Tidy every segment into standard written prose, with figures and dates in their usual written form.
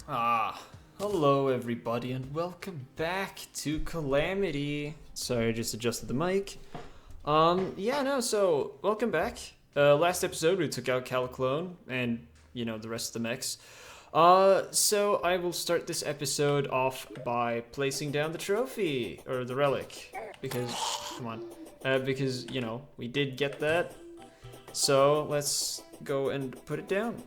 Hello everybody and welcome back to Calamity. Sorry, I just adjusted the mic. So welcome back. Last episode we took out Calclone and, the rest of the mechs. So I will start this episode off by placing down the trophy, or the relic, because, because, we did get that. So let's go and put it down.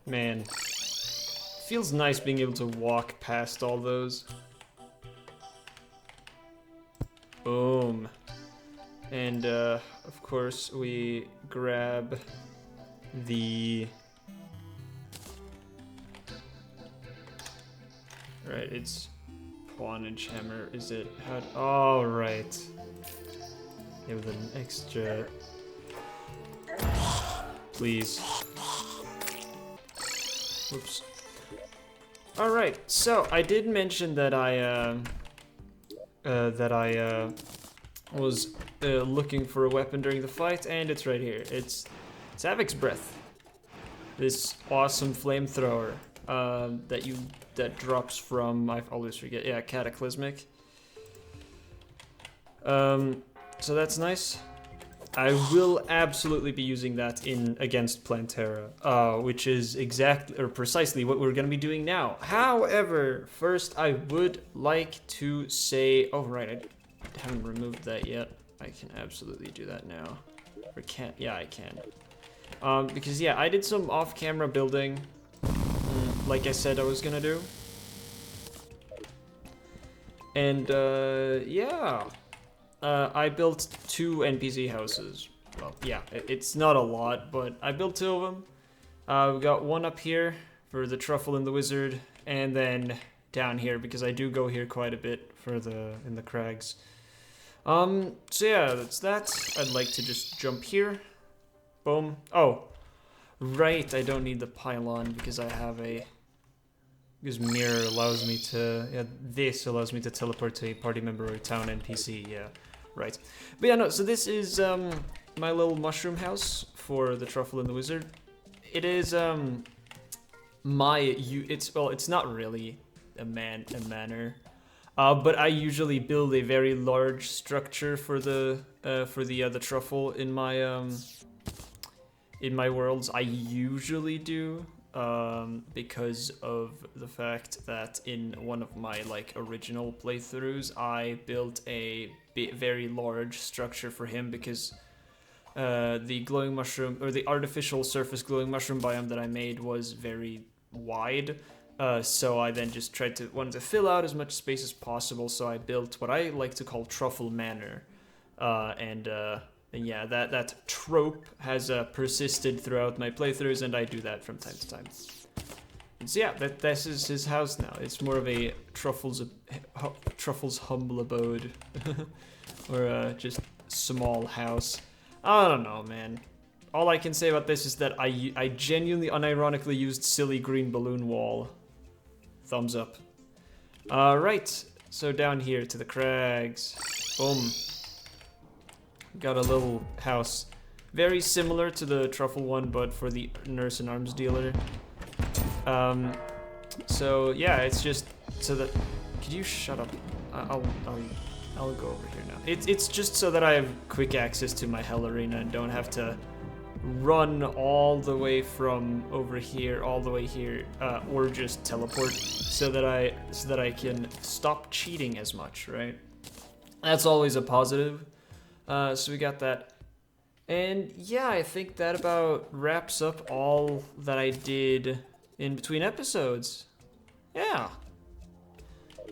Man, feels nice being able to walk past all those. Boom. And, of course, we grab the... Right, it's pawnage hammer, is it? Oh, right. Yeah, with an extra... Please. Oops. Alright, so I did mention that I was looking for a weapon during the fight, and it's right here. It's Havoc's Breath. This awesome flamethrower that drops from, I always forget, yeah, Cataclysmic. So that's nice. I will absolutely be using that against Plantera, which is exactly or precisely what we're going to be doing now. However, first I would like to say, oh right, I haven't removed that yet. I can absolutely do that now. Or can't? Yeah, I can. Because yeah, I did some off-camera building, like I said I was gonna do. And yeah. I built 2 NPC houses. Well, yeah, it's not a lot, but I built 2 of them. We got one up here for the Truffle and the Wizard, and then down here, because I do go here quite a bit in the crags. So yeah, that's that. I'd like to just jump here. Boom. Oh, right, I don't need the pylon because I have because mirror allows me to, this allows me to teleport to a party member or a town NPC, yeah. Right. But yeah, no, so this is my little mushroom house for the Truffle and the Wizard. It is it's not really a manor. But I usually build a very large structure for the Truffle in my worlds. I usually do. Because of the fact that in one of my original playthroughs, I built a very large structure for him because the glowing mushroom, or the artificial surface glowing mushroom biome that I made was very wide. So I then just wanted to fill out as much space as possible. So I built what I like to call Truffle Manor, and yeah, that trope has persisted throughout my playthroughs, and I do that from time to time. And so yeah, this is his house now. It's more of a Truffle's humble abode, or just small house. I don't know, man. All I can say about this is that I genuinely, unironically used silly green balloon wall. Thumbs up. Right, so down here to the crags. Boom. Got a little house, very similar to the Truffle one, but for the nurse and arms dealer. So yeah, it's just so that. Could you shut up? I'll go over here now. It's just so that I have quick access to my Hell Arena and don't have to run all the way from over here all the way here, or just teleport, so that I can stop cheating as much, right? That's always a positive. So we got that. And yeah, I think that about wraps up all that I did in between episodes. Yeah.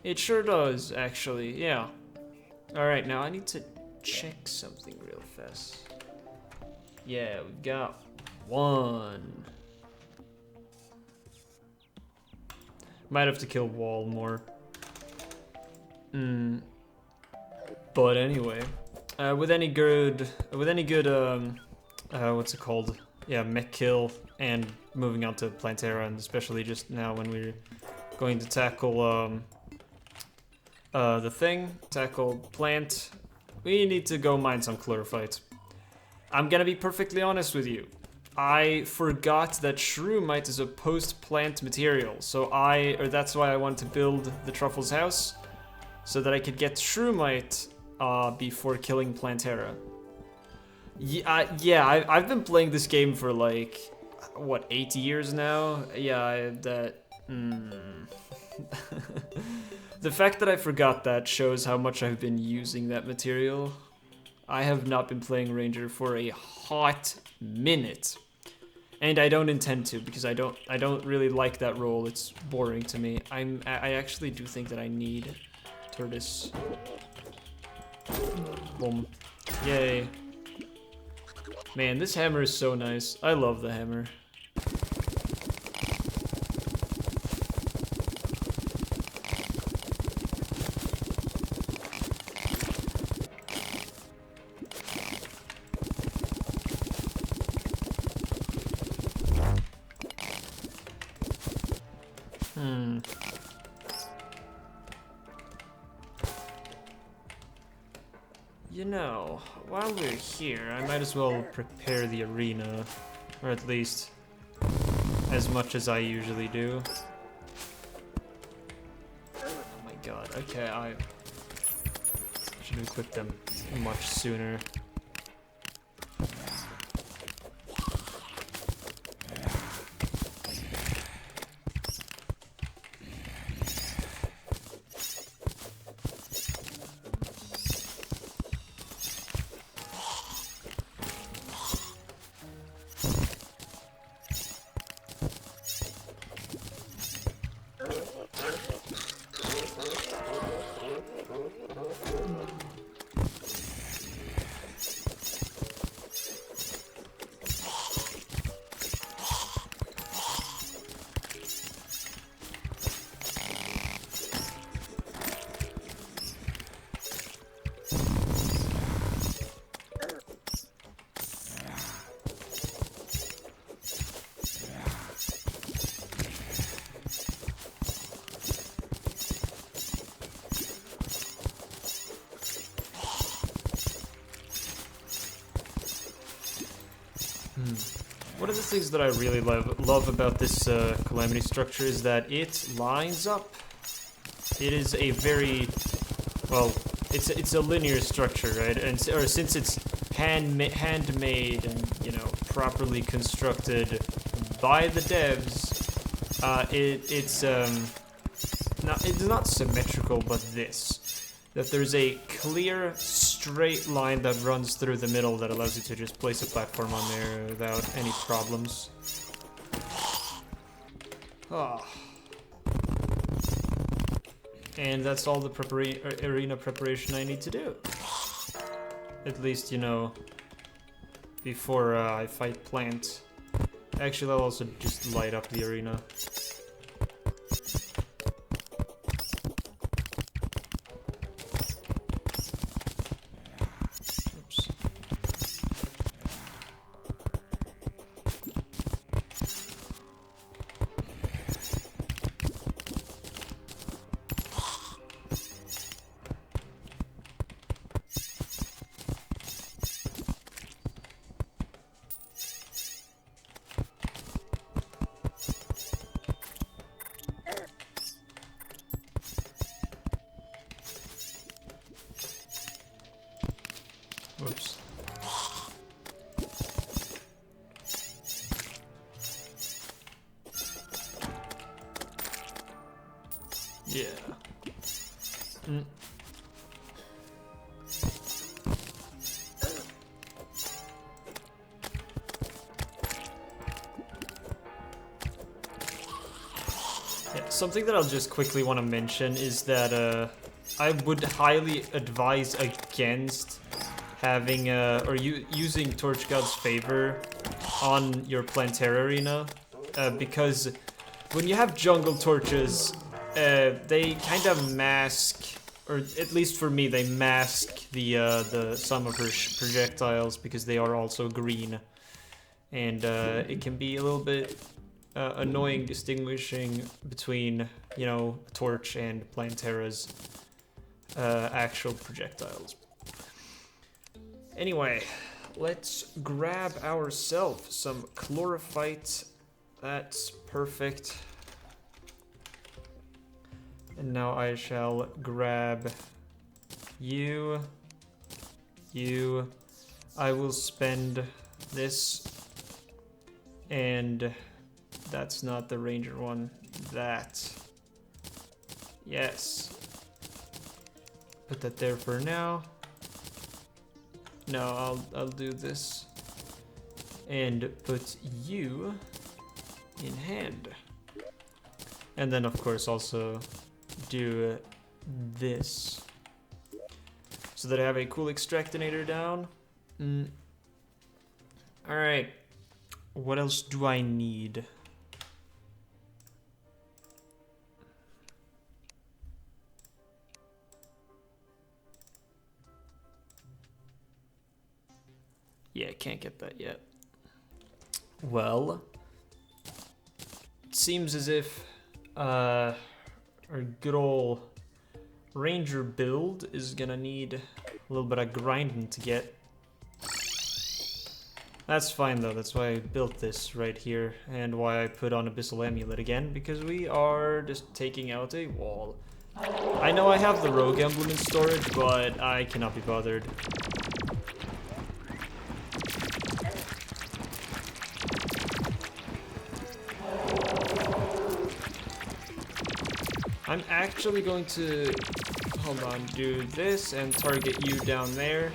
It sure does, actually, yeah. Alright, now I need to check something real fast. Yeah, we've got 1. Might have to kill Wall more. But anyway. With any good, what's it called? Yeah, mech kill, and moving on to Plantera, and especially just now when we're going to tackle tackle plant, we need to go mine some chlorophyte. I'm gonna be perfectly honest with you. I forgot that shroomite is a post-plant material, so that's why I want to build the Truffle's house, so that I could get shroomite before killing Plantera. Yeah, I've been playing this game for like, what, 8 years now? Yeah, The fact that I forgot that shows how much I've been using that material. I have not been playing Ranger for a hot minute. And I don't intend to, because I don't really like that role. It's boring to me. I actually do think that I need Tortoise. Boom. Yay. Man, this hammer is so nice. I love the hammer. You know, while we're here, I might as well prepare the arena. Or at least, as much as I usually do. Oh my god, okay, I should equip them much sooner. One of the things that I really love about this Calamity structure is that it lines up. It is a very, well, it's a linear structure, right? Or since it's handmade and, you know, properly constructed by the devs, it's not symmetrical, but that there's a clear straight line that runs through the middle that allows you to just place a platform on there without any problems. Oh. And that's all the arena preparation I need to do. At least, you know, before I fight Plant. Actually, I'll also just light up the arena. Whoops. Yeah. Yeah, something that I'll just quickly want to mention is that I would highly advise against having using Torch God's Favor on your Plantera arena, because when you have jungle torches, they kind of mask, or at least for me, they mask the some of her projectiles because they are also green, and it can be a little bit annoying distinguishing between, you know, Torch and Plantera's actual projectiles. Anyway, let's grab ourselves some chlorophyte. That's perfect. And now I shall grab you. I will spend this, and that's not the ranger one. That. Yes. Put that there for now. No, I'll do this. And put you in hand. And then of course also do this. So that I have a cool extractinator down. Alright. What else do I need? Yeah, can't get that yet. Well, it seems as if our good old ranger build is gonna need a little bit of grinding to get. That's fine though, that's why I built this right here, and why I put on Abyssal Amulet again, because we are just taking out a wall. I know I have the rogue emblem in storage, but I cannot be bothered. I'm actually going to, hold on, do this and target you down there,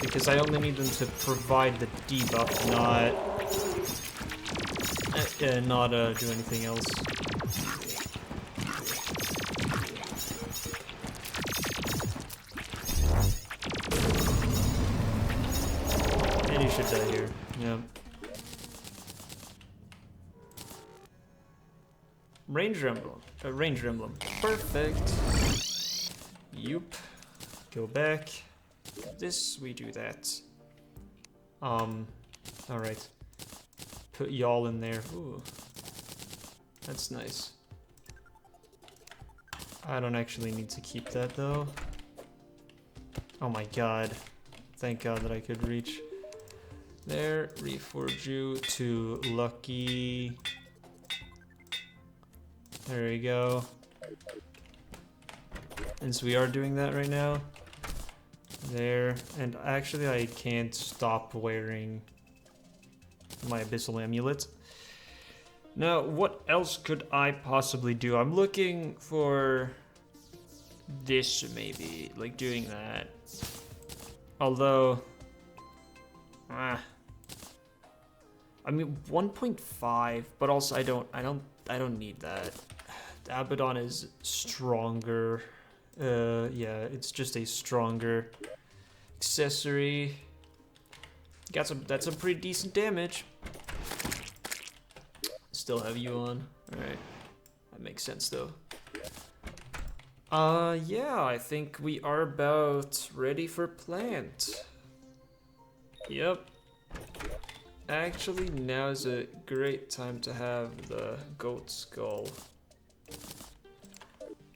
because I only need them to provide the debuff, not do anything else. And you should die here, yeah. Ranger emblem. Perfect. Yup. Go back. This, we do that. Alright. Put y'all in there. Ooh. That's nice. I don't actually need to keep that though. Oh my god. Thank god that I could reach. There. Reforge you to lucky. There we go. And so we are doing that right now. There. And actually I can't stop wearing my Abyssal Amulet. Now, what else could I possibly do? I'm looking for this maybe, like doing that. Although, I mean 1.5, but also I don't need that. Abaddon is stronger. Yeah, it's just a stronger accessory. That's some pretty decent damage. Still have you on. Alright. That makes sense though. Yeah, I think we are about ready for plant. Yep. Actually, now is a great time to have the goat skull.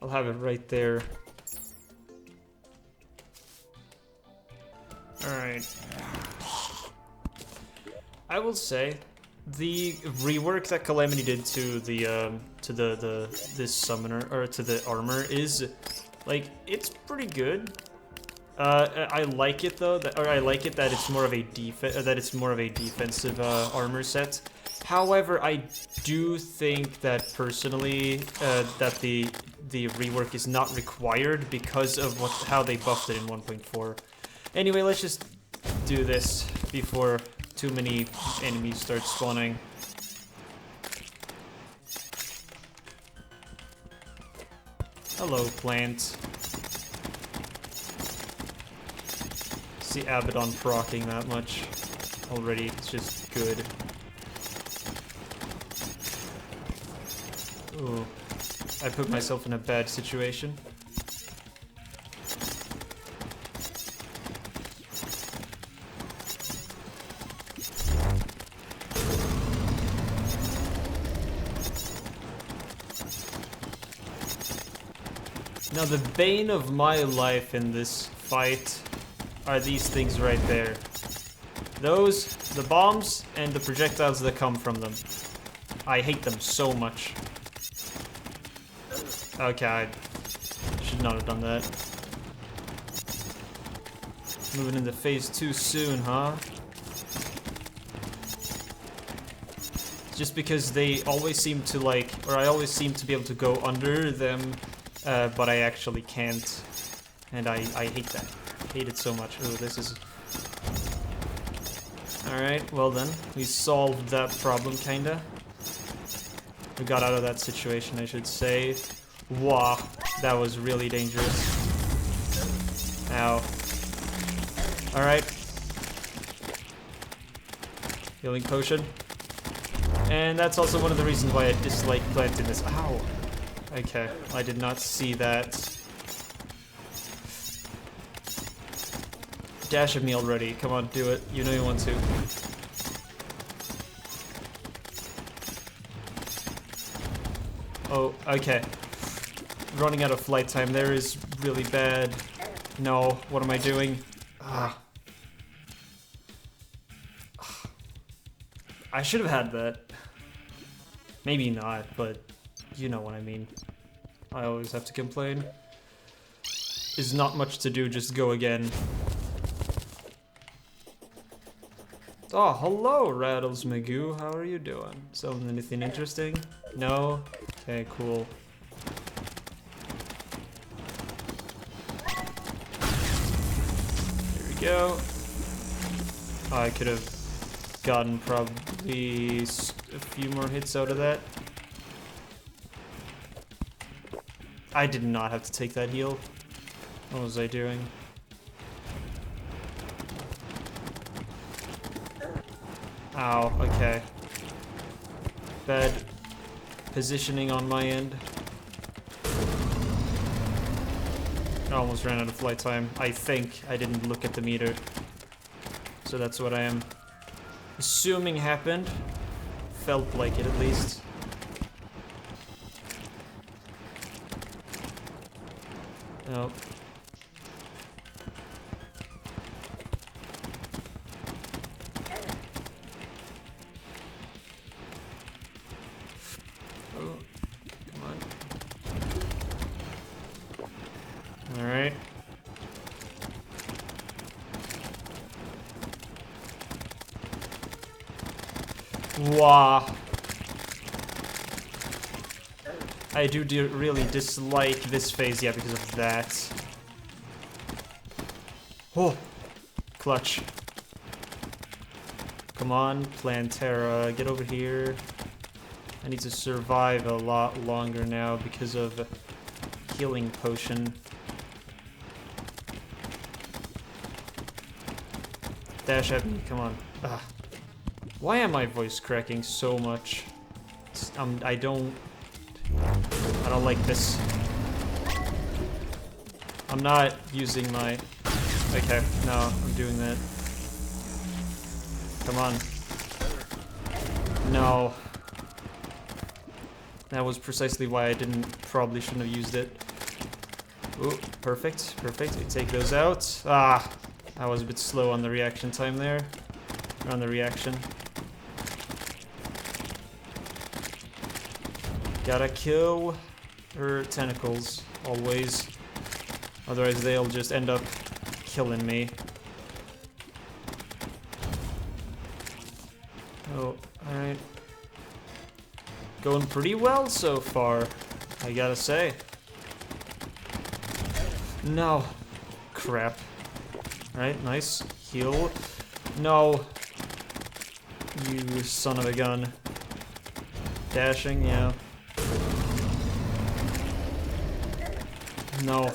I'll have it right there. Alright. I will say the rework that Calamity did to the this summoner, or to the armor, is like, it's pretty good. I like it though, I like it that it's more of a defensive armor set. However, I do think that personally that the rework is not required because of how they buffed it in 1.4. Anyway, let's just do this before too many enemies start spawning. Hello, plant. See Abaddon proccing that much already, it's just good. Ooh, I put myself in a bad situation. Now the bane of my life in this fight are these things right there. Those, the bombs, and the projectiles that come from them. I hate them so much. Okay, I should not have done that. Moving into phase 2 soon, huh? Just because they always seem to like, or I always seem to be able to go under them, but I actually can't. And I hate that. I hate it so much. Oh, this is... Alright, well then, we solved that problem, kinda. We got out of that situation, I should say. Wow, that was really dangerous. Ow. Alright. Healing potion. And that's also one of the reasons why I dislike planting this. Ow! Okay, I did not see that. Dash at me already. Come on, do it. You know you want to. Oh, okay. Running out of flight time there is really bad. No, what am I doing? Ah. I should have had that. Maybe not, but you know what I mean. I always have to complain. Is not much to do, just go again. Oh, hello, Rattles Magoo. How are you doing? Selling anything interesting? No? Okay, cool. Here we go. Oh, I could have gotten probably a few more hits out of that. I did not have to take that heal. What was I doing? Ow, okay. Bad positioning on my end. I almost ran out of flight time. I think I didn't look at the meter. So that's what I am assuming happened. Felt like it at least. Nope. Oh, come on. Alright. Wow. I do really dislike this phase, yeah, because of that. Oh, clutch. Come on, Plantera, get over here. I need to survive a lot longer now because of healing potion. Dash at me, come on. Ugh. Why am I voice cracking so much? I don't like this. I'm not using my... Okay, no, I'm doing that. Come on. No. That was precisely why I probably shouldn't have used it. Ooh, perfect, perfect. We take those out. Ah, I was a bit slow on the reaction time there. On the reaction. Gotta kill her tentacles, always. Otherwise they'll just end up killing me. Oh, alright. Going pretty well so far, I gotta say. No. Crap. Alright, nice. Heal. No. You son of a gun. Dashing, yeah. No.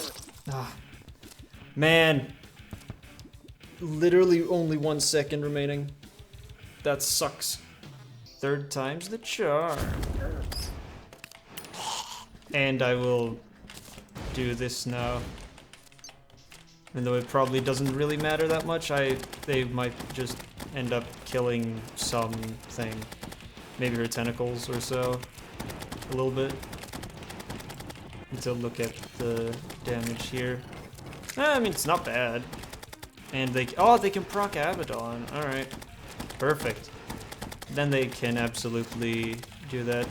Ah. Man. Literally only 1 second remaining. That sucks. Third time's the charm. And I will do this now. Even though it probably doesn't really matter that much, they might just end up killing something. Maybe her tentacles or so. A little bit. Need to look at the damage here. I mean, it's not bad. And they can proc Abaddon. Alright. Perfect. Then they can absolutely do that.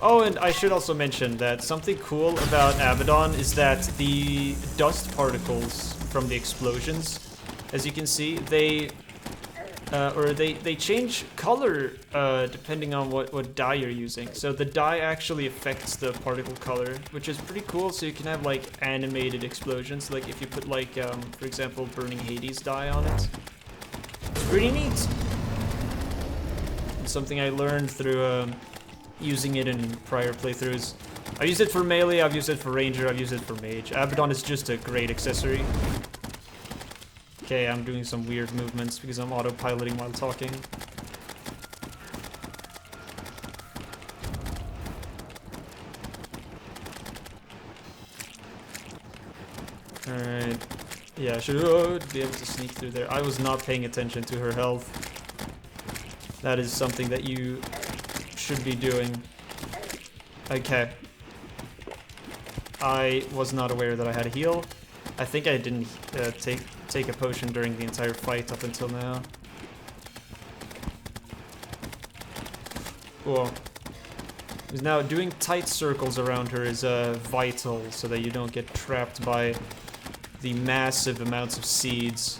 Oh, and I should also mention that something cool about Abaddon is that the dust particles from the explosions, as you can see, they change color depending on what dye you're using. So the dye actually affects the particle color, which is pretty cool. So you can have like animated explosions, like if you put like, for example, Burning Hades dye on it. It's pretty neat. It's something I learned through using it in prior playthroughs. I've used it for melee, I've used it for ranger, I've used it for mage. Abaddon is just a great accessory. Okay, I'm doing some weird movements because I'm autopiloting while talking. Alright. Yeah, I should be able to sneak through there. I was not paying attention to her health. That is something that you should be doing. Okay. I was not aware that I had a heal. I think I didn't take a potion during the entire fight up until now. Cool. Because now doing tight circles around her is vital so that you don't get trapped by the massive amounts of seeds.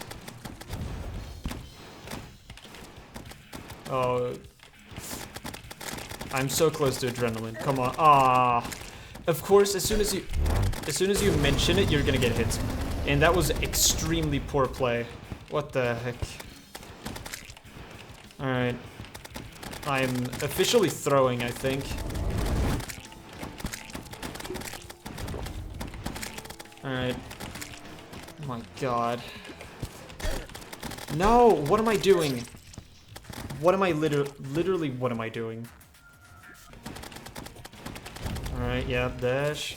Oh, I'm so close to adrenaline. Come on. Ah. Of course, as soon as you mention it, you're gonna get hit. And that was extremely poor play. What the heck? Alright. I'm officially throwing, I think. Alright. Oh my god. No! What am I doing? What am I literally what am I doing? Alright, yeah, dash.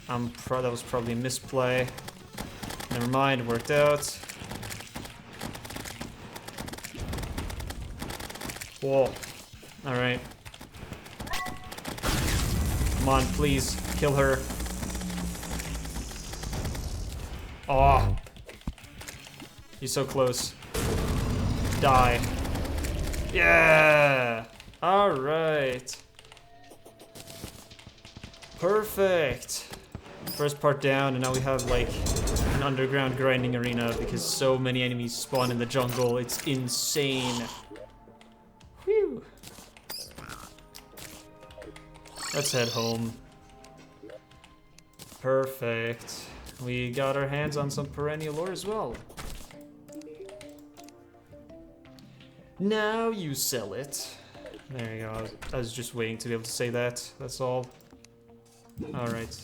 That was probably a misplay. Never mind, it worked out. Whoa. Alright. Come on, please, kill her. Oh. You're so close. Die. Yeah! Alright. Perfect. First part down, and now we have like an underground grinding arena because so many enemies spawn in the jungle. It's insane. Whew. Let's head home. Perfect. We got our hands on some perennial ore as well. Now you sell it. There you go. I was just waiting to be able to say that. That's all. Alright.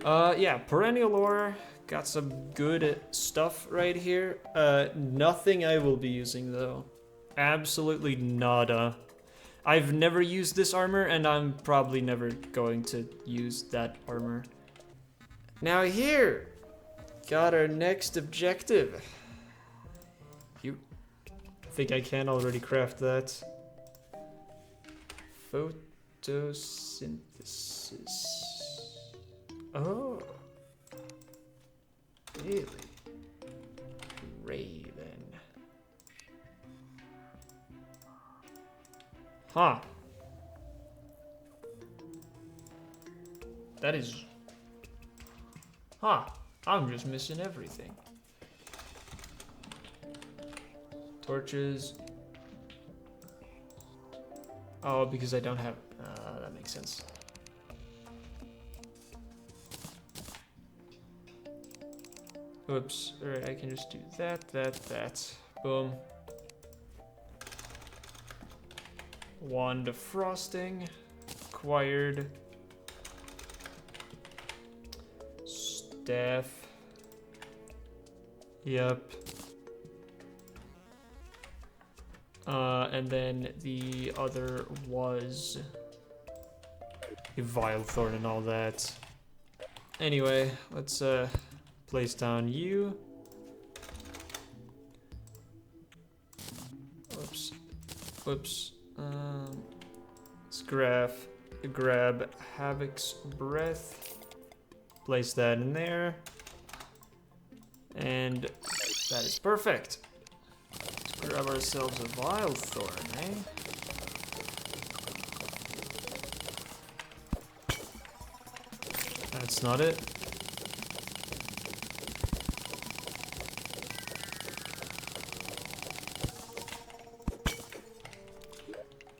Yeah, perennial ore. Got some good stuff right here. Nothing I will be using though. Absolutely nada. I've never used this armor, and I'm probably never going to use that armor. Now here, got our next objective. I think I can already craft that. Photosynthesis. Oh. Really? Raven. Huh. That is... Huh. I'm just missing everything. Torches. Oh, because I don't have... that makes sense. Oops. Alright, I can just do that. Boom. Wand of frosting. Acquired. Staff. Yep. And then the other was a vile thorn and all that. Anyway, let's place down you. Whoops. Let's grab Havoc's breath. Place that in there. And That is perfect. Let's grab ourselves a Vile Thorn, eh? That's not it.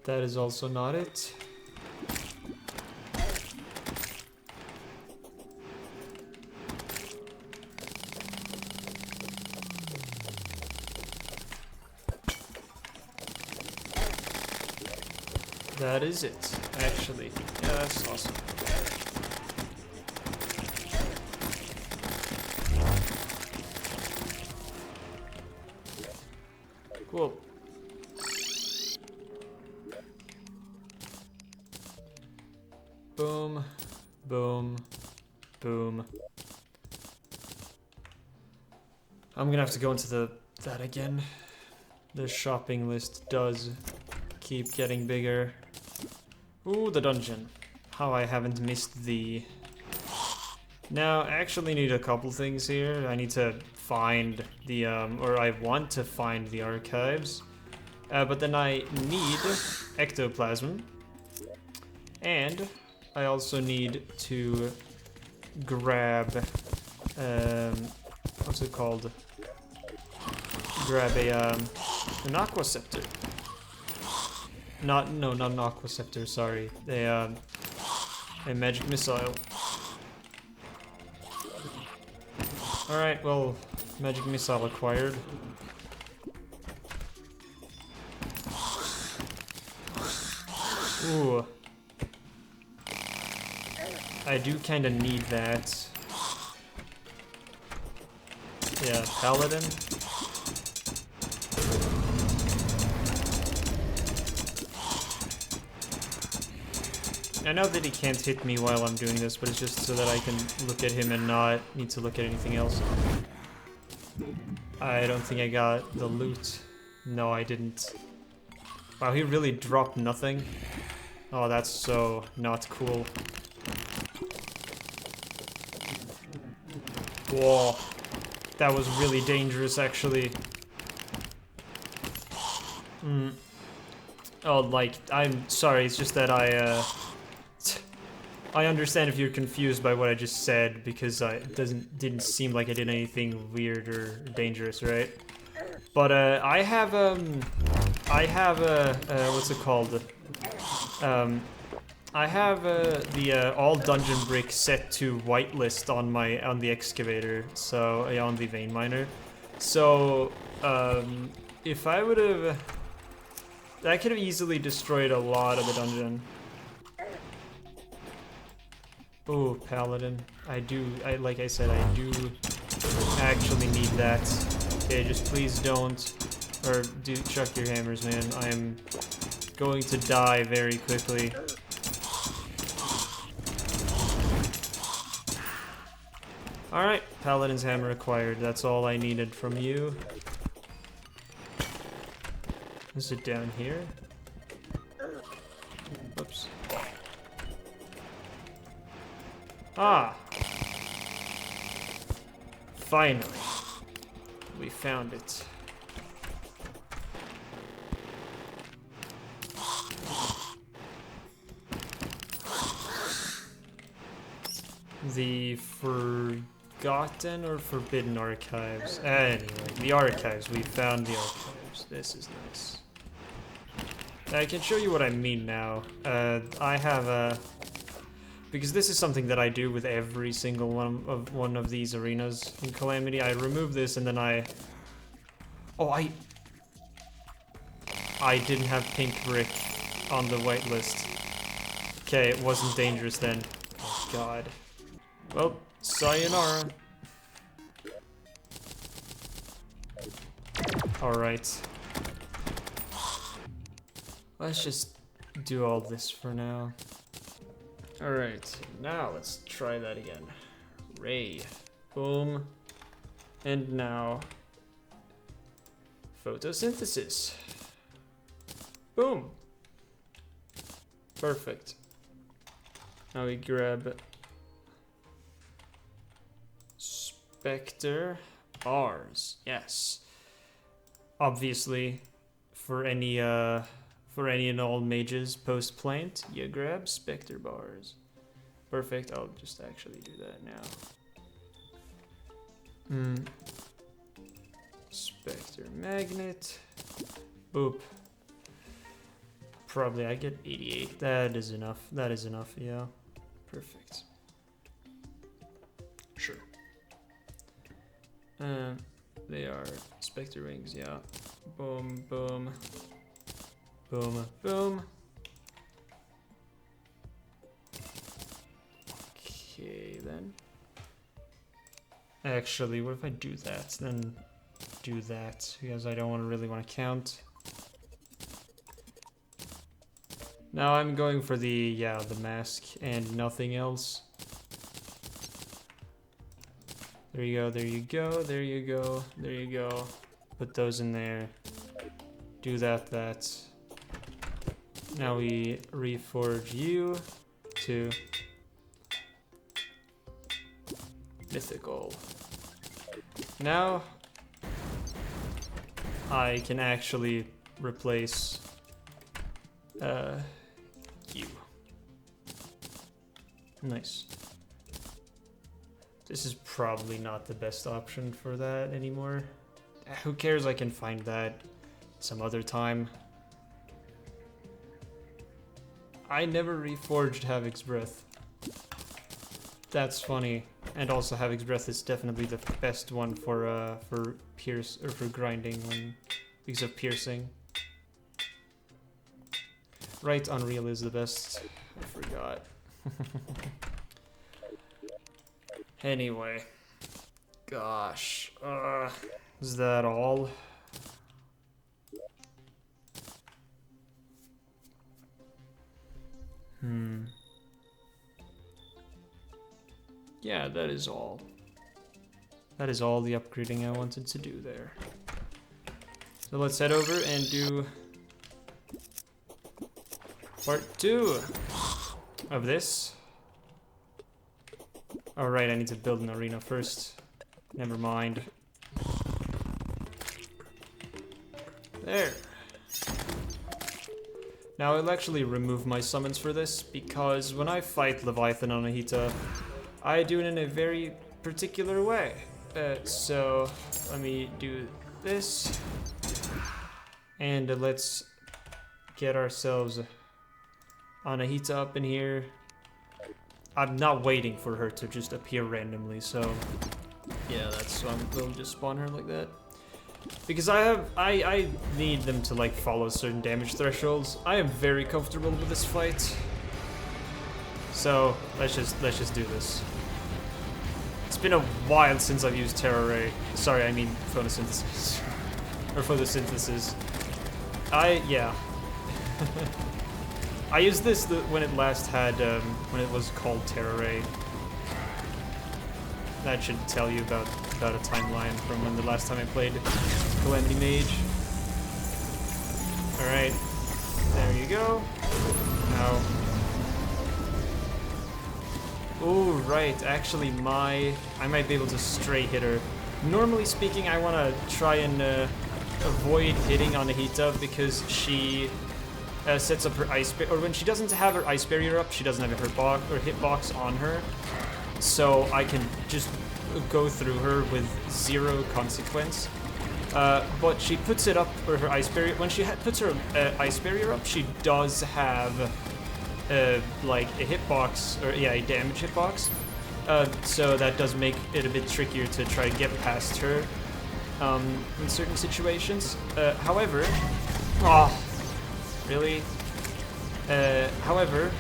That is also not it. That is it, actually. Yeah, that's awesome. Cool. Boom, boom, boom. I'm gonna have to go into that again. The shopping list does keep getting bigger. Ooh, the dungeon. How I haven't missed the... Now, I actually need a couple things here. I need to find the, or I want to find the archives. But then I need ectoplasm. And I also need to grab, what's it called? Grab an aqua scepter. Not an aqua scepter, sorry. A magic missile. Alright, well, magic missile acquired. Ooh. I do kinda need that. Yeah, paladin. I know that he can't hit me while I'm doing this, but it's just so that I can look at him and not need to look at anything else. I don't think I got the loot. No, I didn't. Wow, he really dropped nothing. Oh, that's so not cool. Whoa. That was really dangerous, actually. Oh, like, I'm sorry, it's just that I understand if you're confused by what I just said, because it didn't seem like I did anything weird or dangerous, right? But I have what's it called? I have the all dungeon brick set to whitelist on the excavator, so on the vein miner. So if I would have, that could have easily destroyed a lot of the dungeon. Oh, paladin. Like I said, I do actually need that. Okay, just please don't, or do chuck your hammers, man. I am going to die very quickly. Alright, paladin's hammer acquired. That's all I needed from you. Is it down here? Oops. Ah! Finally. We found it. The Forgotten or Forbidden Archives. Anyway, the archives. We found the archives. This is nice. I can show you what I mean now. I have a... Because this is something that I do with every single one of these arenas in Calamity. I remove this and then I... Oh, I didn't have pink brick on the whitelist. Okay, it wasn't dangerous then. Oh, God. Well, sayonara. Alright. Let's just do all this for now. Alright, now let's try that again. Ray. Boom. And now... photosynthesis. Boom. Perfect. Now we grab... Spectre. bars. Yes. Obviously, for any and all mages post plant, you grab Spectre bars. Perfect. I'll just actually do that now. Spectre magnet. Boop. Probably I get 88. That is enough. That is enough. Yeah. Perfect. Sure. They are Spectre rings. Yeah. Boom. Boom. Boom. Boom. Okay, then. Actually, what if I do that? Then do that, because I don't really want to count. Now I'm going for the mask and nothing else. There you go, there you go, there you go, there you go. Put those in there. Do that. Now we reforge you to mythical. Now I can actually replace you. Nice. This is probably not the best option for that anymore. Who cares? I can find that some other time. I never reforged Havoc's Breath. That's funny. And also Havoc's Breath is definitely the best one for pierce or for grinding because of piercing. Right, Unreal is the best. I forgot. Anyway. Gosh. Is that all? Yeah, that is all. That is all the upgrading I wanted to do there. So let's head over and do part 2 of this. Alright, I need to build an arena first. Never mind. There. Now I'll actually remove my summons for this, because when I fight Leviathan on Ahita, I do it in a very particular way. So let me do this. And let's get ourselves Anahita up in here. I'm not waiting for her to just appear randomly, so yeah, that's we'll just spawn her like that. Because I need them to like follow certain damage thresholds. I am very comfortable with this fight. So let's just do this. It's been a while since I've used Terraria. Sorry, I mean photosynthesis. Or photosynthesis. Yeah. I used this when it last had, when it was called Terraria. That should tell you about a timeline from when the last time I played Calamity Mage. Alright, there you go. Now. Oh, right, actually I might be able to stray hit her. Normally speaking, I want to try and avoid hitting Anahita because she sets up her ice barrier, or when she doesn't have her ice barrier up, she doesn't have her hitbox on her. So I can just go through her with 0 consequence. But she puts it up, or her ice barrier, when she puts her ice barrier up, she does have like a hitbox, or yeah, a damage hitbox. So that does make it a bit trickier to try to get past her in certain situations. However, really? However,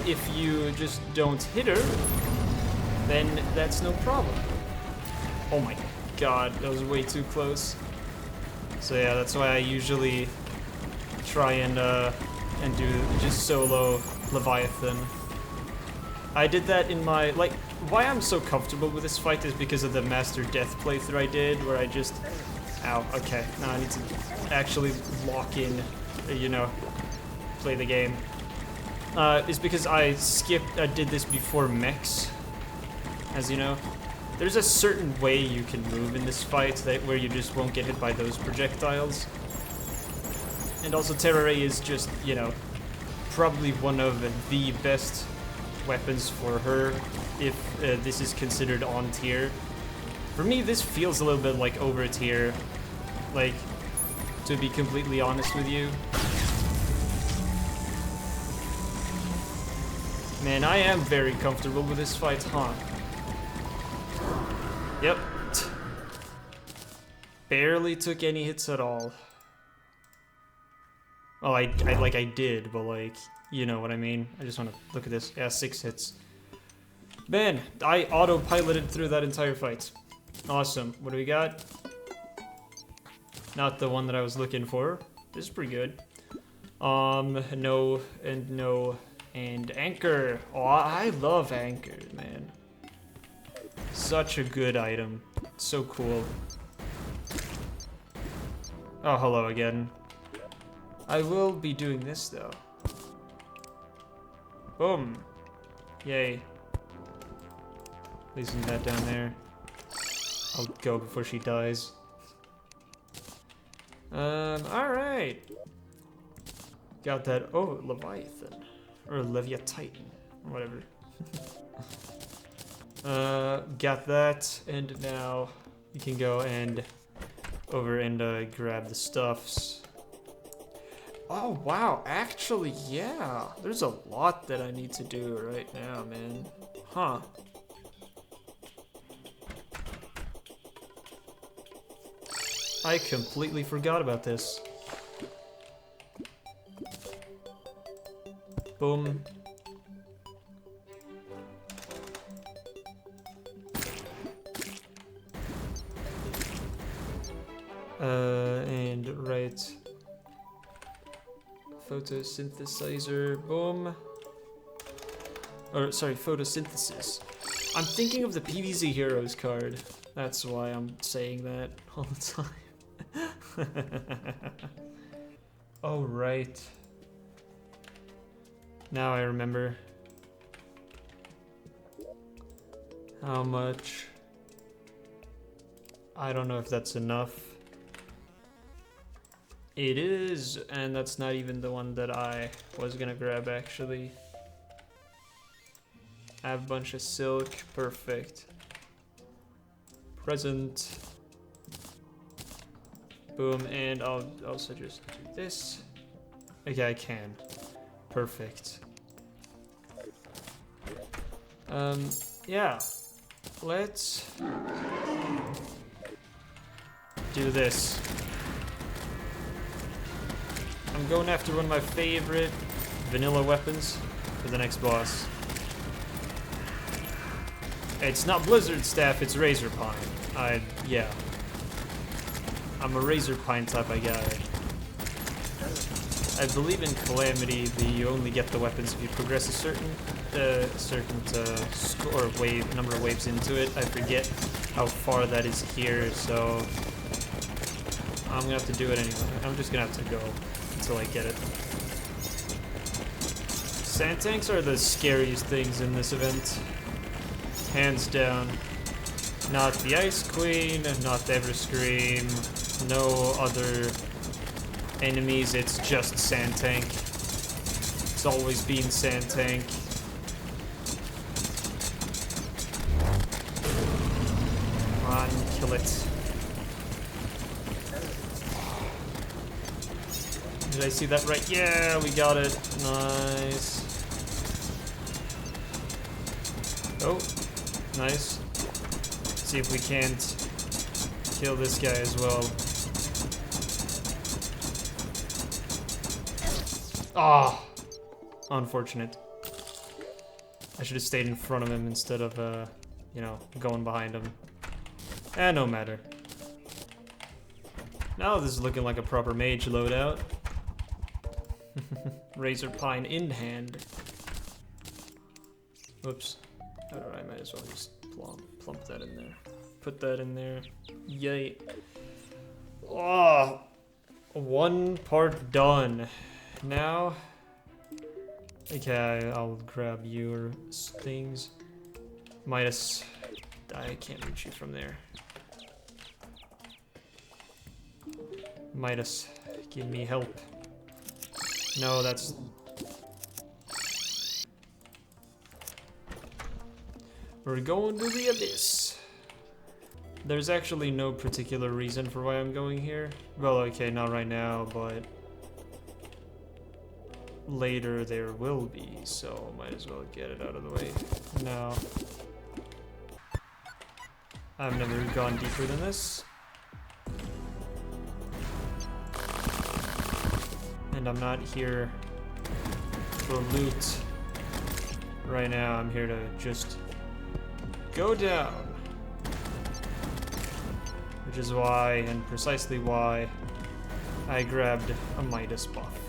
if you just don't hit her, then that's no problem. Oh my god, that was way too close. So yeah, that's why I usually try and do just solo Leviathan. I did that in my, like, why I'm so comfortable with this fight is because of the Master Death playthrough I did, where I just, ow, okay, now I need to actually lock in, you know, play the game. Is because I did this before mechs, as you know. There's a certain way you can move in this fight where you just won't get hit by those projectiles. And also Terraria is just, you know, probably one of the best weapons for her if this is considered on tier. For me, this feels a little bit like over tier, like, to be completely honest with you. Man, I am very comfortable with this fight, huh? Yep. Barely took any hits at all. Oh, I did, but like, you know what I mean. I just want to look at this. Yeah, 6 hits. Man, I autopiloted through that entire fight. Awesome. What do we got? Not the one that I was looking for. This is pretty good. No, and no, and anchor. Oh, I love anchor, man. Such a good item. So cool. Oh, hello again. I will be doing this, though. Boom. Yay. Placing that down there. I'll go before she dies. Alright. Got that. Oh, Leviathan. Or Leviathan. Or whatever. Got that. And now you can go and over and grab the stuffs. Oh, wow. Actually, yeah. There's a lot that I need to do right now, man. Huh. I completely forgot about this. Boom. And right. Photosynthesizer, boom. Or, sorry, photosynthesis. I'm thinking of the PvZ Heroes card. That's why I'm saying that all the time. Oh, right. Now I remember. How much? I don't know if that's enough. It is, and that's not even the one that I was gonna grab, actually. I have a bunch of silk, perfect. Present. Boom, and I'll also just do this. Okay, I can. Perfect. Yeah. Let's do this. I'm going after one of my favorite vanilla weapons for the next boss. It's not Blizzard Staff, it's Razor Pine. Yeah. I'm a Razor Pine type of guy. I believe in Calamity, you only get the weapons if you progress a certain score wave, number of waves into it. I forget how far that is here, so I'm gonna have to do it anyway. I'm just gonna have to go until I get it. Sand tanks are the scariest things in this event. Hands down. Not the Ice Queen, not the Everscream, no other enemies, it's just Sand Tank. It's always been Sand Tank. Come on, kill it. Did I see that right? Yeah, we got it. Nice. Oh, nice. See if we can't kill this guy as well. Ah, oh, unfortunate. I should have stayed in front of him instead of, you know, going behind him. No matter. Now this is looking like a proper mage loadout. Razor Pine in hand. Whoops. I might as well just plump that in there. Put that in there. Yay. Oh, one part done. Now, okay, I'll grab your things. Midas. I can't reach you from there. Midas, give me help. No, that's... We're going to the abyss. There's actually no particular reason for why I'm going here. Well, okay, not right now, but later there will be, so might as well get it out of the way now. I've never gone deeper than this. And I'm not here for loot right now. I'm here to just go down. Which is why, and precisely why, I grabbed a Midas buff.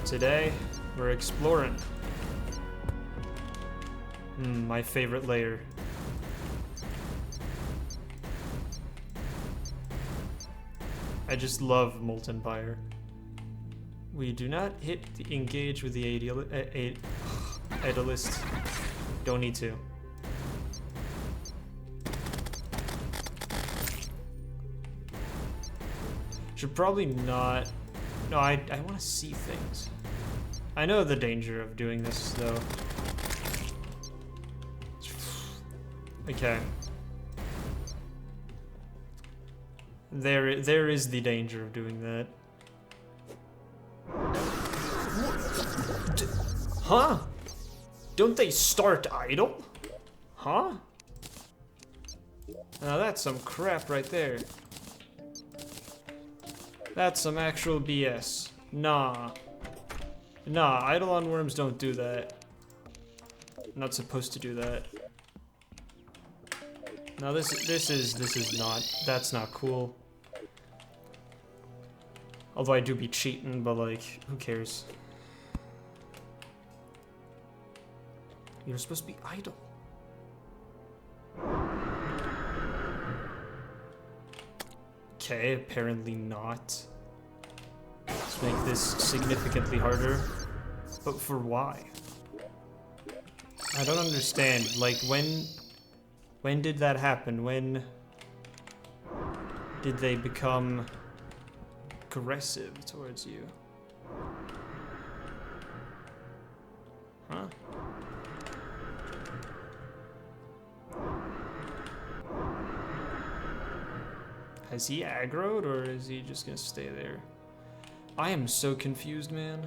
Today, we're exploring. My favorite layer. I just love Molten Fire. We do not hit the engage with the Idolist. Don't need to. Should probably not. No, I want to see things. I know the danger of doing this though. Okay. There is the danger of doing that. Huh? Don't they start idle? Huh? Now that's some crap right there. That's some actual BS. Nah. Nah, idle on worms don't do that. I'm not supposed to do that. No, this is not. That's not cool. Although I do be cheating, but like, who cares? You're supposed to be idle. Okay, apparently not. Let's make this significantly harder. But for why? I don't understand. Like, when did that happen? When did they become aggressive towards you? Huh? Has he aggroed, or is he just gonna stay there? I am so confused, man.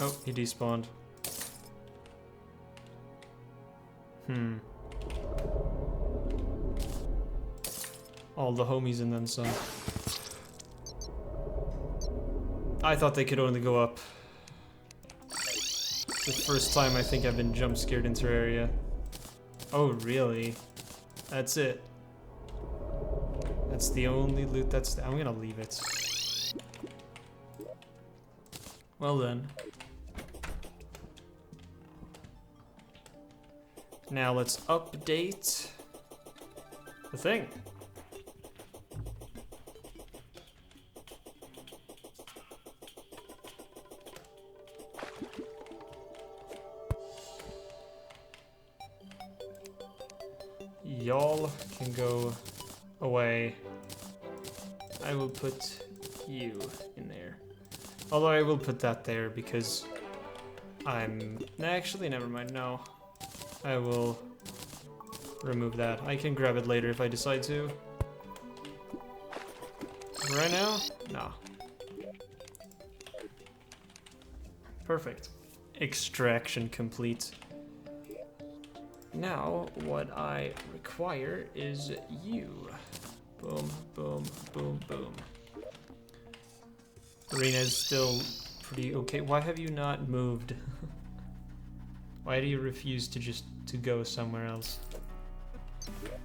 Oh, he despawned. All the homies and then some. I thought they could only go up. It's the first time I think I've been jump scared in Terraria. Oh, really? That's it. That's the only loot that's... I'm gonna leave it. Well then. Now let's update the thing. Y'all can go away. I will put you in there. Although I will put that there because I'm... Actually, never mind, no. I will remove that. I can grab it later if I decide to. Right now? No. Perfect. Extraction complete. Now, what I require is you. Boom, boom, boom, boom. Arena is still pretty okay. Why have you not moved? Why do you refuse to just go somewhere else?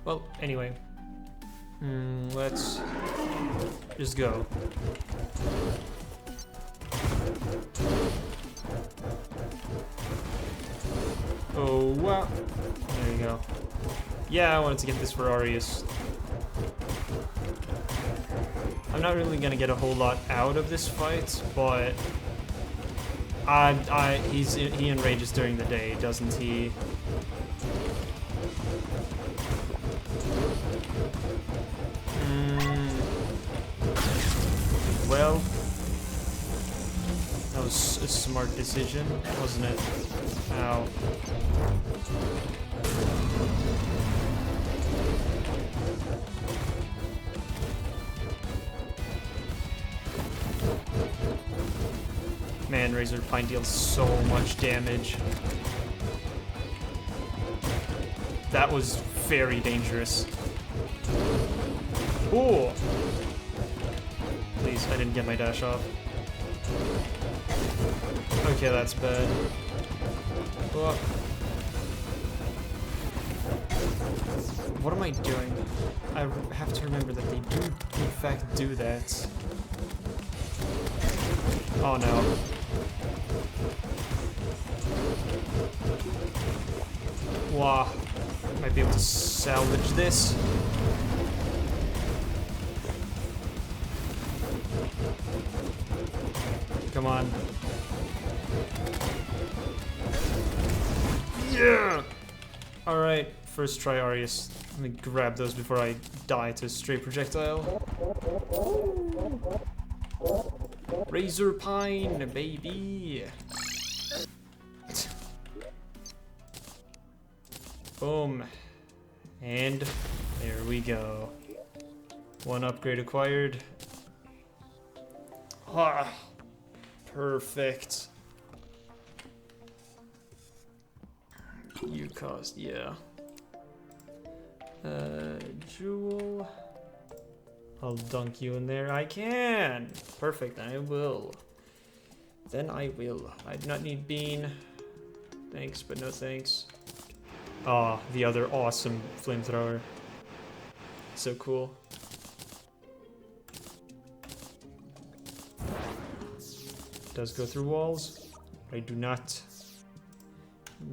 Well, anyway. Let's just go. Oh, wow. There you go. Yeah, I wanted to get this for Arius. not really gonna get a whole lot out of this fight, but he enrages during the day, doesn't he? Well, that was a smart decision, wasn't it? Ow. Man, Razor Pine deals so much damage. That was very dangerous. Ooh! Please, I didn't get my dash off. Okay, that's bad. Oh. What am I doing? I have to remember that they do, in fact, do that. Oh no. Wow. Might be able to salvage this. Come on. Yeah! Alright, first try Arius. Let me grab those before I die to stray projectile. Razor Pine, baby! Boom. And there we go. One upgrade acquired. Ah, perfect. You cost, yeah. Jewel. I'll dunk you in there. I can! Perfect, I will. Then I will. I do not need bean. Thanks, but no thanks. Ah, the other awesome flamethrower. So cool. Does go through walls. I do not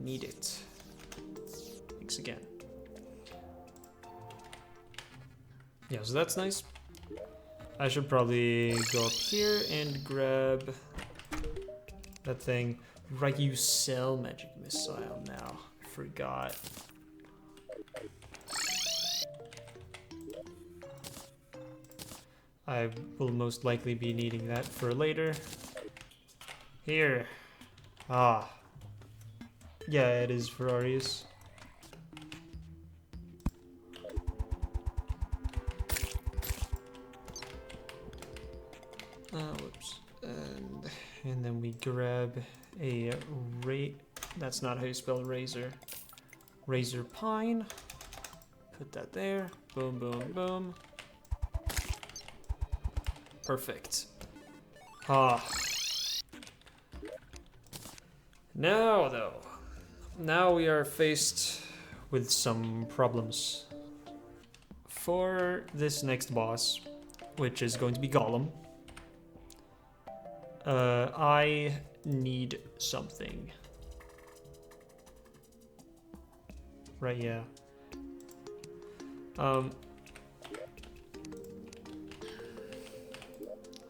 need it. Thanks again. Yeah, so that's nice. I should probably go up here and grab that thing. Right, you sell magic missile now. I forgot. I will most likely be needing that for later. Here. Ah. Yeah, it is for Arius. Whoops. And then we grab a that's not how you spell razor. Razor Pine. Put that there. Boom, boom, boom. Perfect. Ah. Now, though. Now we are faced with some problems. For this next boss, which is going to be Golem, I need something. Right, yeah. I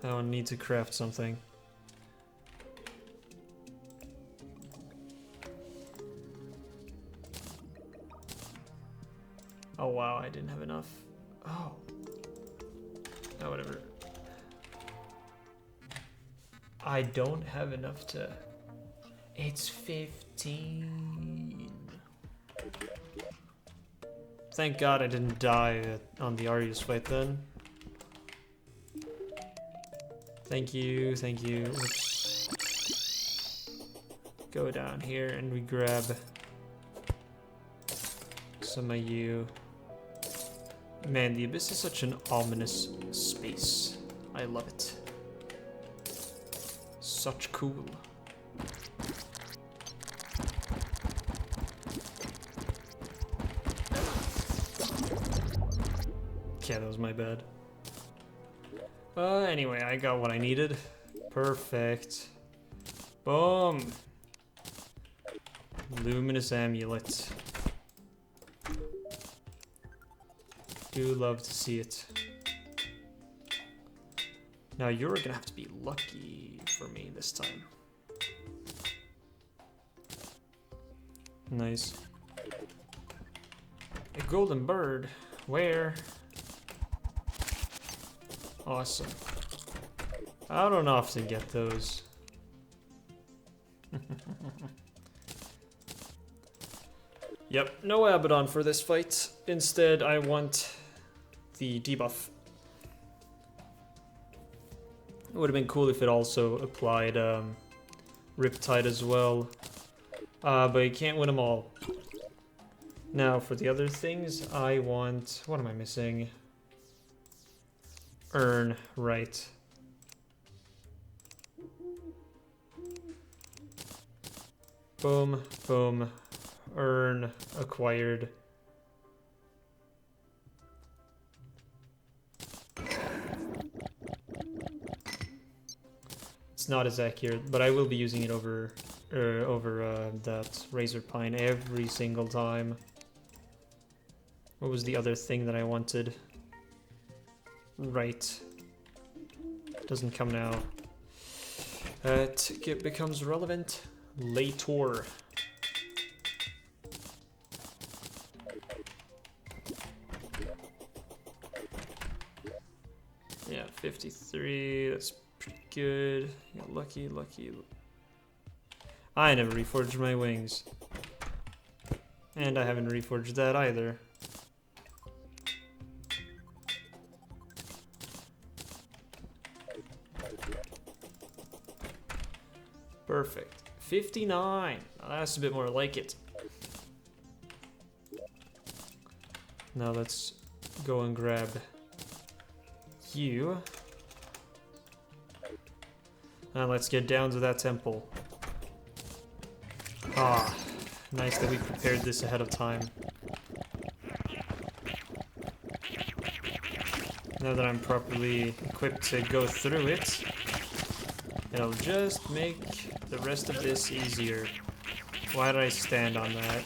will need to craft something. Oh wow, I didn't have enough. Oh. Oh, whatever. I don't have enough to... It's 15. Thank God I didn't die on the Arius fight then. Thank you, thank you. Oops. Go down here and we grab some of you. Man, the Abyss is such an ominous space. I love it. Such cool. Yeah, that was my bad. Anyway, I got what I needed. Perfect. Boom! Luminous Amulet. Do love to see it. Now you're gonna have to be lucky for me this time. Nice. A golden bird. Where? Awesome. I don't often get those. Yep, no Abaddon for this fight. Instead, I want the debuff. It would have been cool if it also applied Riptide as well. But you can't win them all. Now, for the other things, I want... What am I missing? Earn, right. Boom, boom. Earn, acquired. It's not as accurate, but I will be using it over that Razor Pine every single time. What was the other thing that I wanted? Right. Doesn't come now. It becomes relevant later. Yeah, 53, that's pretty good. Yeah, lucky. I never reforged my wings. And I haven't reforged that either. Perfect. 59. That's a bit more like it. Now let's go and grab you. And let's get down to that temple. Ah, nice that we prepared this ahead of time. Now that I'm properly equipped to go through it, it'll just make the rest of this easier. Why did I stand on that?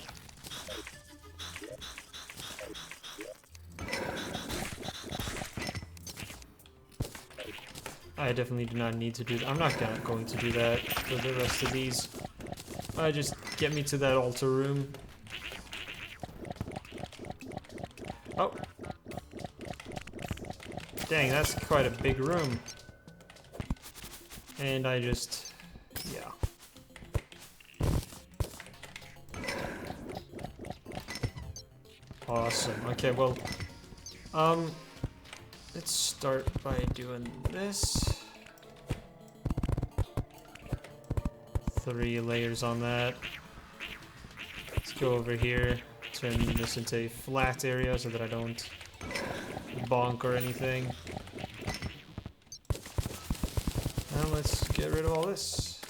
I definitely do not need to do that. I'm not going to do that for the rest of these. Just get me to that altar room. Oh. Dang, that's quite a big room. And I just... yeah. Awesome. Okay, well... let's start by doing this. 3 layers on that. Let's go over here, turn this into a flat area so that I don't bonk or anything. And let's get rid of all this.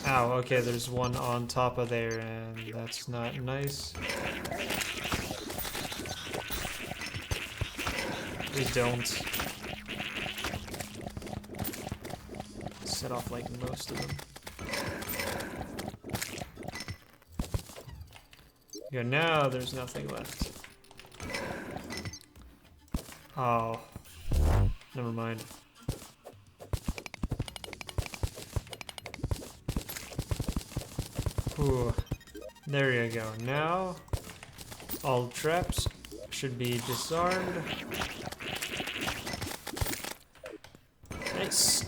Ow, okay, there's one on top of there, and that's not nice. Please don't. Set off like most of them. Yeah, now there's nothing left. Oh. Never mind. Ooh. There you go. Now, all traps should be disarmed. Nice.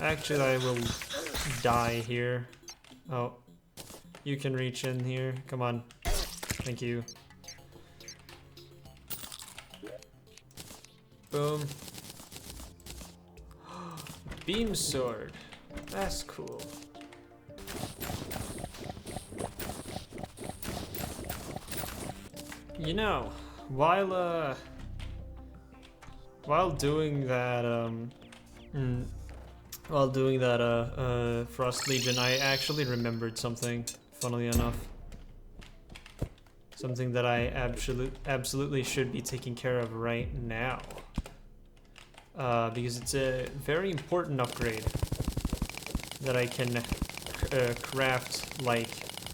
Actually, I will die here. Oh. You can reach in here. Come on. Thank you. Boom. Beam sword. That's cool. You know, while doing that, Frost Legion, I actually remembered something, funnily enough. Something that I absolutely should be taking care of right now. Because it's a very important upgrade that I can craft, like,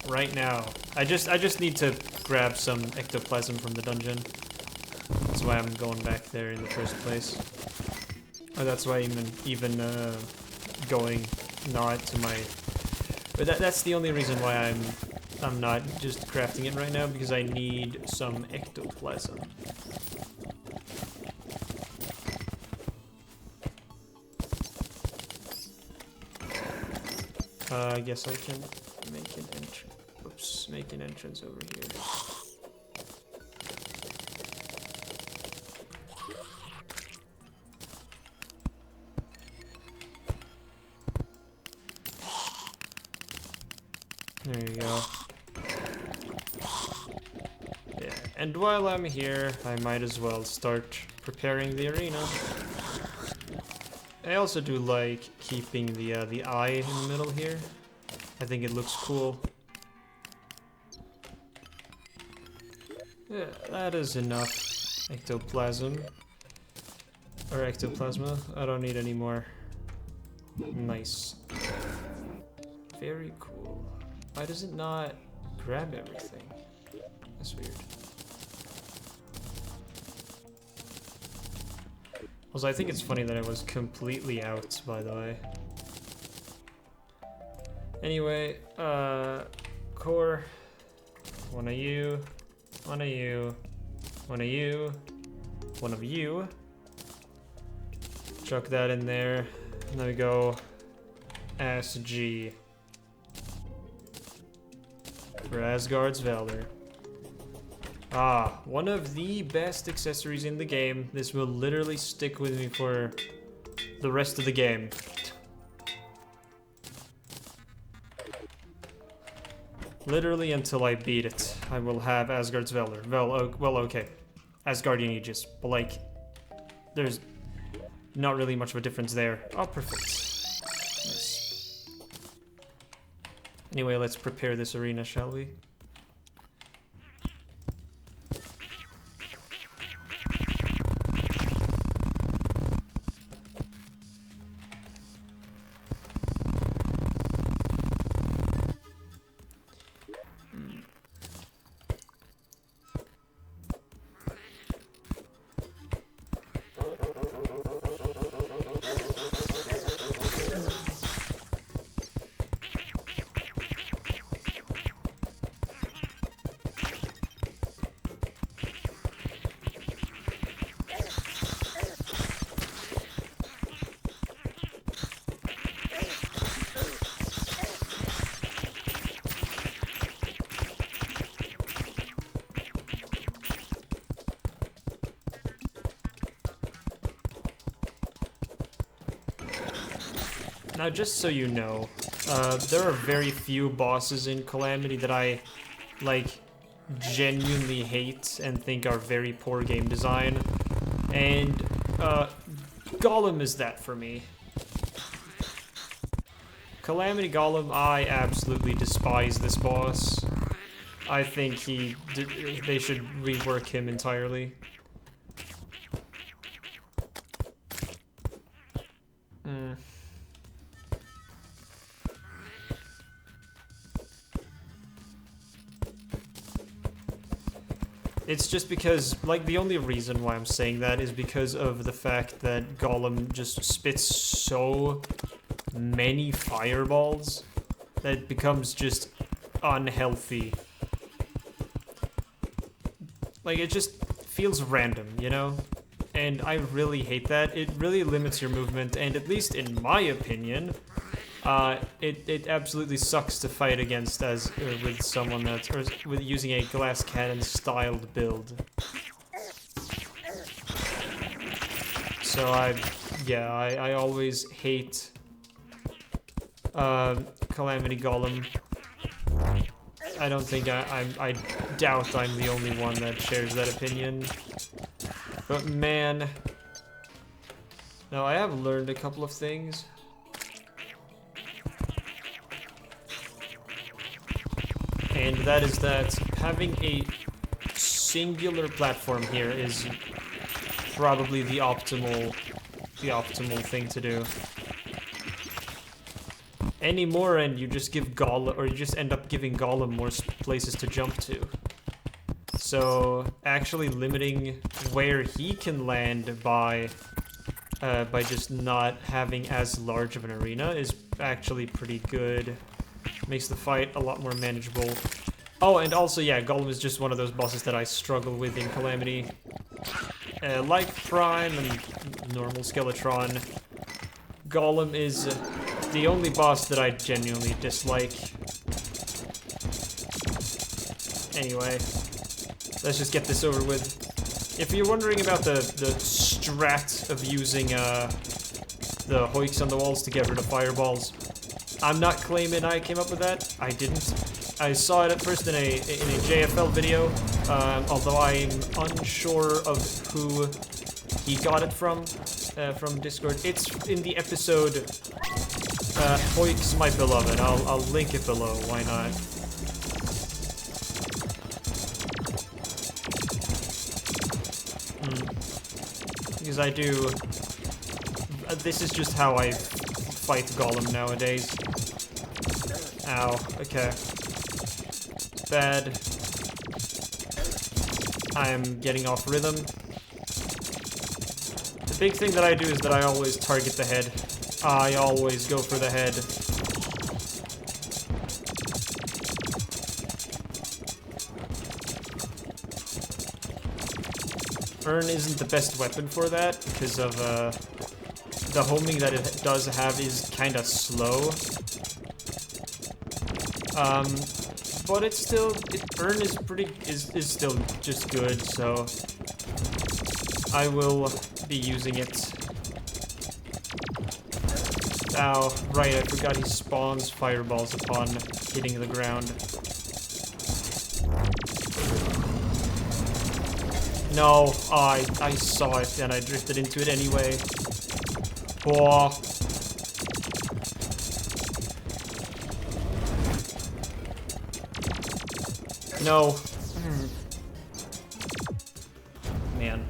right now. I just need to grab some ectoplasm from the dungeon. That's why I'm going back there in the first place. Or that's why even going not to my... But that's the only reason why I'm not just crafting it right now, because I need some ectoplasm. I guess I can make an entrance. Oops, make an entrance over here. There you go. Yeah, and while I'm here, I might as well start preparing the arena. I also do like keeping the eye in the middle here. I think it looks cool. Yeah, that is enough ectoplasm. Or ectoplasma. I don't need any more. Nice. Very cool. Why does it not grab everything? That's weird. Also, I think it's funny that I was completely out, by the way. Anyway, core. One of you. One of you. One of you. One of you. Chuck that in there. And then we go SG. For Asgard's Valor. Ah, one of the best accessories in the game. This will literally stick with me for the rest of the game. Literally until I beat it, I will have Asgard's Valor. Well, okay. Asgardian Aegis, but like, there's not really much of a difference there. Oh, perfect. Nice. Anyway, let's prepare this arena, shall we? Now, just so you know, there are very few bosses in Calamity that I, like, genuinely hate and think are very poor game design. And, Golem is that for me. Calamity Golem, I absolutely despise this boss. I think they should rework him entirely. It's just because, like, the only reason why I'm saying that is because of the fact that Golem just spits so many fireballs that it becomes just unhealthy. Like, it just feels random, you know? And I really hate that. It really limits your movement, and at least in my opinion, it absolutely sucks to fight against with someone that's with using a glass cannon styled build. So I always hate Calamity Golem. I don't think I doubt I'm the only one that shares that opinion. But man, now I have learned a couple of things. And that is that having a singular platform here is probably the optimal thing to do. Any more and you just give Golem, or you just end up giving Golem more places to jump to. So actually limiting where he can land by just not having as large of an arena is actually pretty good. Makes the fight a lot more manageable. Oh, and also, yeah, Golem is just one of those bosses that I struggle with in Calamity. Like Prime and normal Skeletron, Golem is the only boss that I genuinely dislike. Anyway, let's just get this over with. If you're wondering about the strat of using the hoiks on the walls to get rid of fireballs, I'm not claiming I came up with that. I didn't. I saw it at first in a JFL video, although I'm unsure of who he got it from Discord. It's in the episode Hoiks My Beloved. I'll link it below. Why not? Because I do. This is just how I fight Golem nowadays. Ow. Okay. Bad. I'm getting off rhythm. The big thing that I do is that I always target the head. I always go for the head. Urn isn't the best weapon for that because of the homing that it does have is kind of slow. But it's still, Urn is is still just good, so I will be using it. Ow, right, I forgot he spawns fireballs upon hitting the ground. No, I saw it and I drifted into it anyway. Oh. No. Man.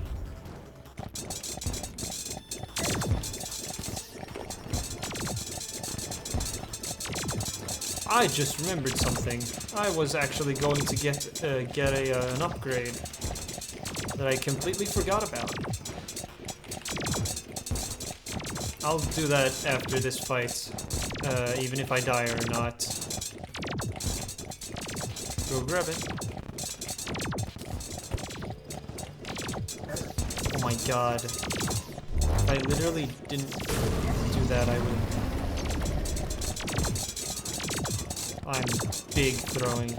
I just remembered something. I was actually going to get an upgrade that I completely forgot about. I'll do that after this fight, even if I die or not. Go grab it. Oh my god. If I literally didn't do that, I would... I'm big throwing.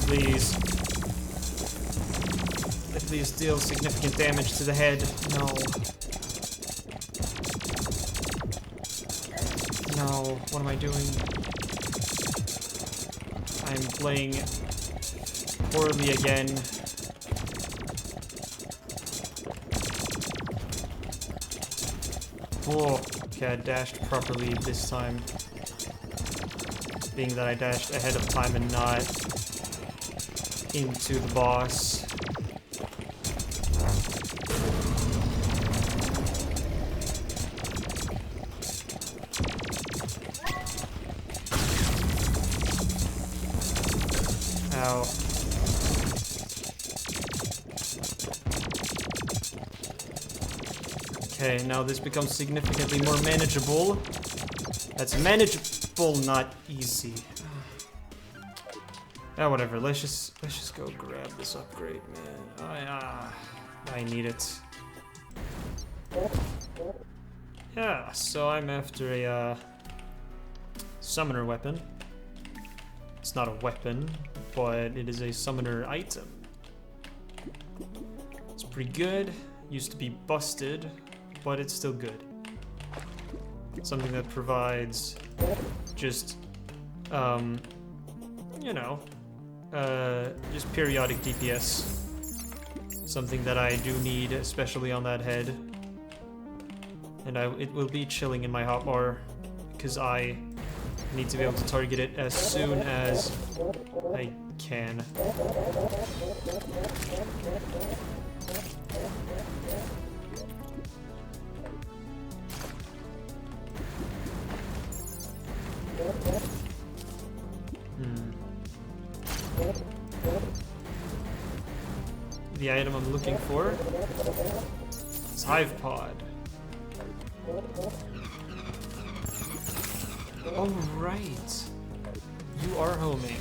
Please. Please deal significant damage to the head. No. No, what am I doing? I'm playing poorly again. Oh, okay, I dashed properly this time. Being that I dashed ahead of time and not into the boss. Ow. Okay, now this becomes significantly more manageable. That's manageable, not easy. Yeah, whatever. Let's just go grab this upgrade, man. I need it. Yeah, so I'm after a summoner weapon. It's not a weapon, but it is a summoner item. It's pretty good. Used to be busted, but it's still good. Something that provides just, you know, just periodic DPS. Something that I do need, especially on that head. And it will be chilling in my hotbar, because I need to be able to target it as soon as I can. The item I'm looking for is Hive Pod. Oh, right. You are homing.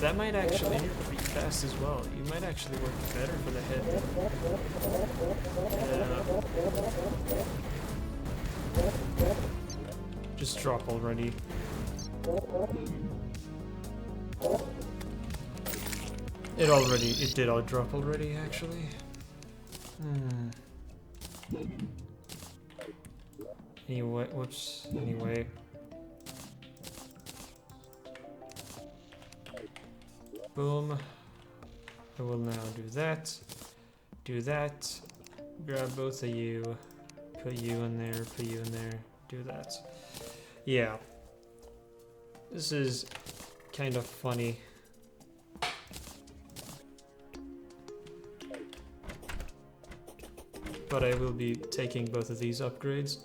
That might actually, and you're pretty fast as well. You might actually work better for the head. Just drop already. It did all drop already, actually. Anyway, whoops, anyway. Boom. I will now do that, grab both of you, put you in there, do that. Yeah. This is kind of funny. But I will be taking both of these upgrades.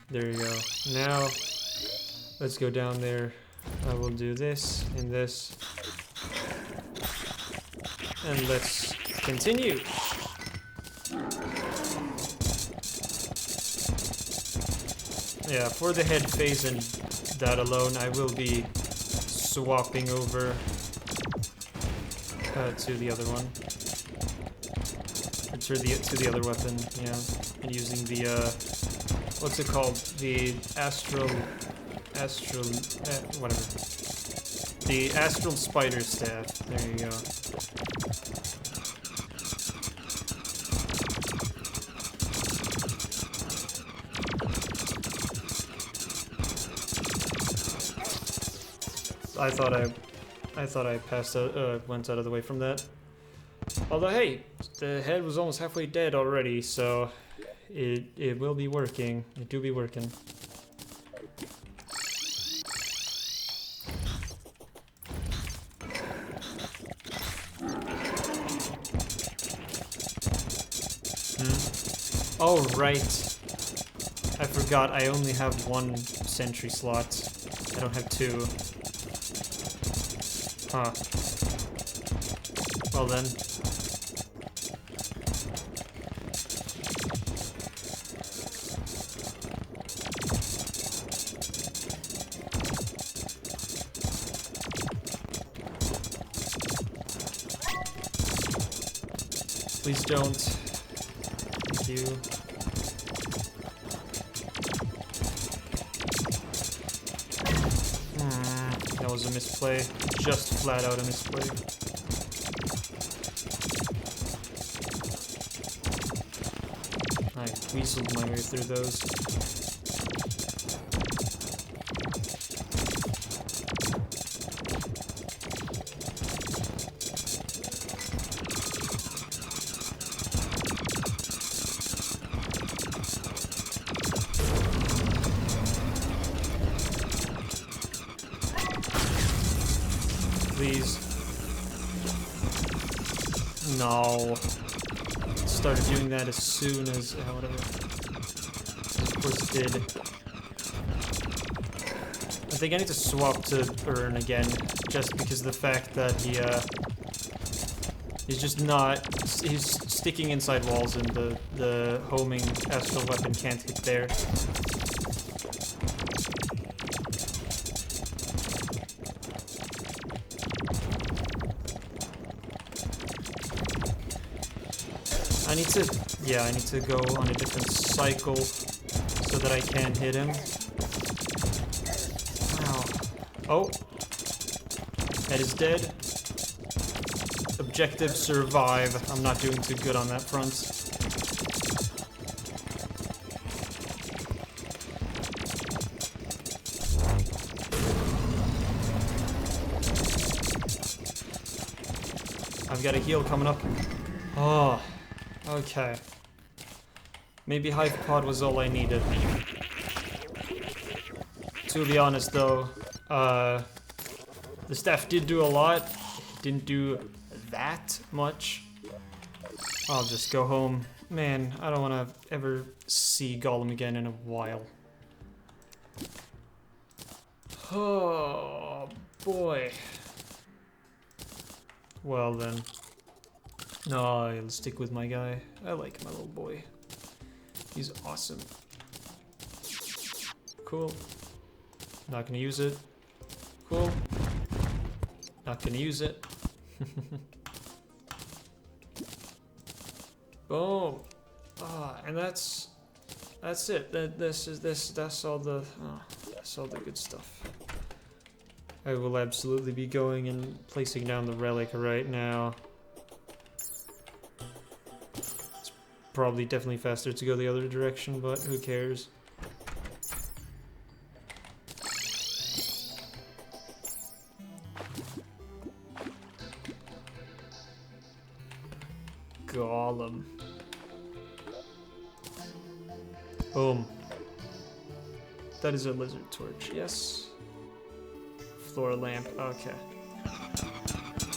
There you go. Now, let's go down there. I will do this and this. And let's continue. Yeah, for the head phase and that alone, I will be swapping over to the other one. Or to the other weapon, yeah. And using the, what's it called? The whatever. The Astral Spider Staff. There you go. I thought I passed out, went out of the way from that. Although, hey, the head was almost halfway dead already, so it will be working. It do be working. Oh, right. I forgot I only have one sentry slot. I don't have two. Huh. Well then. Please don't. Thank you. That was a misplay. Just flat out a misplay. I weaseled my way through those. Please. No. Started doing that as soon as whatever. Of course it did. I think I need to swap to Urn again, just because of the fact that he's just not. He's sticking inside walls, and the homing astral weapon can't hit there. I need to go on a different cycle so that I can hit him. Wow. Oh. Head is dead. Objective survive. I'm not doing too good on that front. I've got a heal coming up. Oh, okay. Maybe Hive Pod was all I needed. To be honest though, the staff did do a lot. It didn't do that much. I'll just go home. Man, I don't want to ever see Golem again in a while. Oh, boy. Well then. No, I'll stick with my guy. I like my little boy. He's awesome. Cool. Not gonna use it. Cool. Not gonna use it. Boom. And that's it. That's all the good stuff. I will absolutely be going and placing down the relic right now. It's probably definitely faster to go the other direction, but who cares? Golem. Boom. That is a lizard torch, yes. Floor lamp, okay.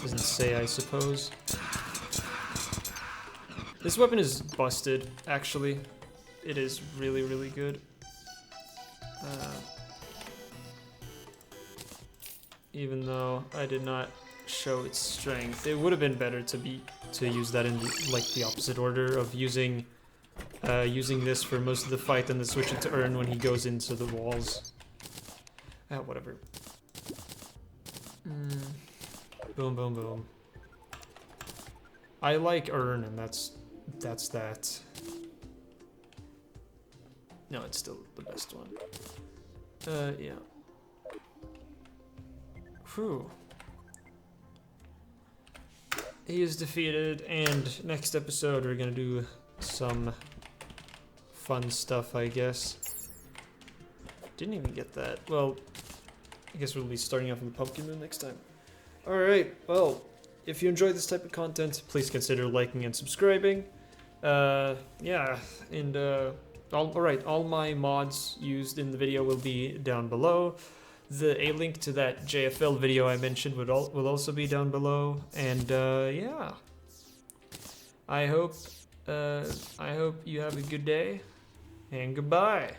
Doesn't say, I suppose. This weapon is busted, actually. It is really, really good. Even though I did not show its strength, it would have been better to use that in like the opposite order of using this for most of the fight and then switch it to Urn when he goes into the walls. Whatever. Boom, boom, boom. I like Urn, and that's that. No, it's still the best one. Yeah. Whew. He is defeated, and next episode we're gonna do some fun stuff, I guess. Didn't even get that. Well, I guess we'll be starting off in the Pumpkin Moon next time. Alright, well, if you enjoy this type of content, please consider liking and subscribing. Yeah, and all my mods used in the video will be down below. A link to that JFL video I mentioned will also be down below, and yeah. I hope you have a good day, and goodbye.